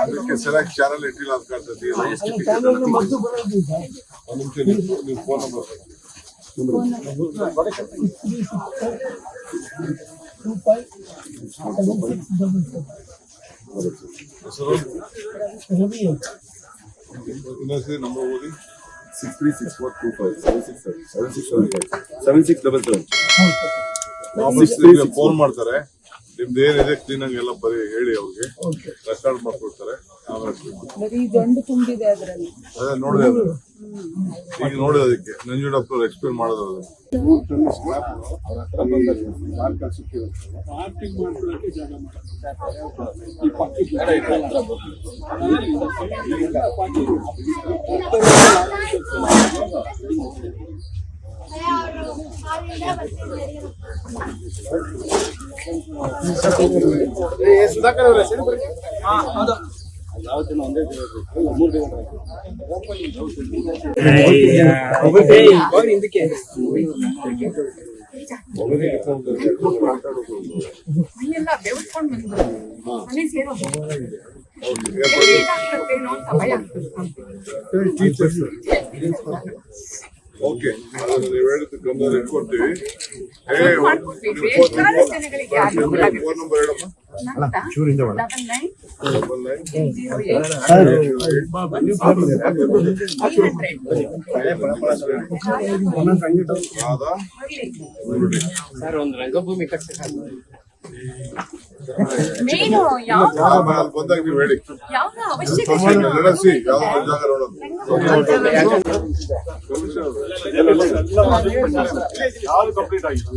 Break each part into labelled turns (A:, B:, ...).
A: ಅದಕ್ಕೆ ಸರಿಯಾಗಿ ಚಾನಲ್ ಇಟ್ಟಿಲ್ಲ ಅಂತ ಕಾಣ್ತದೆ. ಒಂದು ನಿಮಿಷ ನೀವು ಫೋನ್ ನಂಬರ್ ಇನ್ನೊಂದ್ಸರಿ ನಂಬರ್ ಓದಿ. 6364257677 ಫೋನ್ ಮಾಡ್ತಾರೆ. ನಿಮ್ದು ಏನಿದೆ ಕ್ಲೀನ್ ಆಗಿ ಎಲ್ಲ ಬರೀ ಹೇಳಿ ಅವ್ರಿಗೆ, ರೆಕಾರ್ಡ್ ಮಾಡ್ಕೊಡ್ತಾರೆ. ಅದೇ ನೋಡಿದೆ, ಈಗ ನೋಡಿದೆ. ಅದಕ್ಕೆ ನಂಜುಂಡಪ್ಪ ಎಕ್ಸ್ಪ್ಲೇನ್ ಮಾಡೋದು. ಸುಧಾಕರ್ ಅವರೇ ಓಕೆ, ನೀವು ಹೇಳಿದ ಗಮನ ಇಟ್ಕೊಡ್ತೀವಿ. ಫೋನ್ ನಂಬರ್ ಹೇಳಮ್ಮ.
B: ರಂಗಭೂಮಿ
A: ಬಂದಾಗ ನೀವು ಹೇಳಿ, ನಡೆಸಿ ಯಾವ್ದು ಜಾಗ ನೋಡೋದು. ಯಾವ್ದು ಕಂಪ್ಲೀಟ್ ಆಗಿದೆ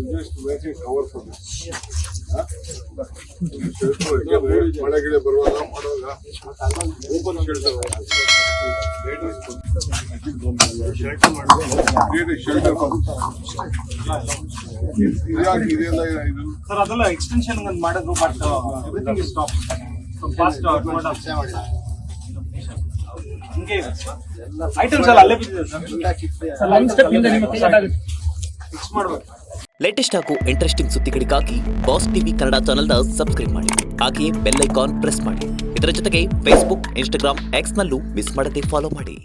A: ಮಳೆ ಗಿಡ ಬರುವಾಗ ಮಾಡುವಾಗ ಓಪನ್ ಶೆಲ್ಟರ್
B: ಸರ್, ಅದೆಲ್ಲ ಎಕ್ಸ್ಟೆನ್ಷನ್ ಮಾಡಿದ್ರು, but everything is stop. Fast ಹಂಗೆ ಐಟಮ್ಸ್ ಎಲ್ಲ ಅಲ್ಲೇ ಬಿದ್ದಿದೆ ಸರ್. ಫಿಕ್ಸ್ ಮಾಡಬೇಕು.
C: ಲೇಟೆಸ್ಟ್ ಹಾಗೂ ಇಂಟ್ರೆಸ್ಟಿಂಗ್ ಸುದ್ದಿಗಳಿಗಾಗಿ ಬಾಸ್ ಟಿವಿ ಕನ್ನಡ ಚಾನೆಲ್ನ ಸಬ್ಸ್ಕ್ರೈಬ್ ಮಾಡಿ. ಹಾಗೆಯೇ ಬೆಲ್ ಐಕಾನ್ ಪ್ರೆಸ್ ಮಾಡಿ. ಇದರ ಜೊತೆಗೆ ಫೇಸ್ಬುಕ್, ಇನ್ಸ್ಟಾಗ್ರಾಮ್, ಎಕ್ಸ್ ನಲ್ಲೂ ಮಿಸ್ ಮಾಡದೆ ಫಾಲೋ ಮಾಡಿ.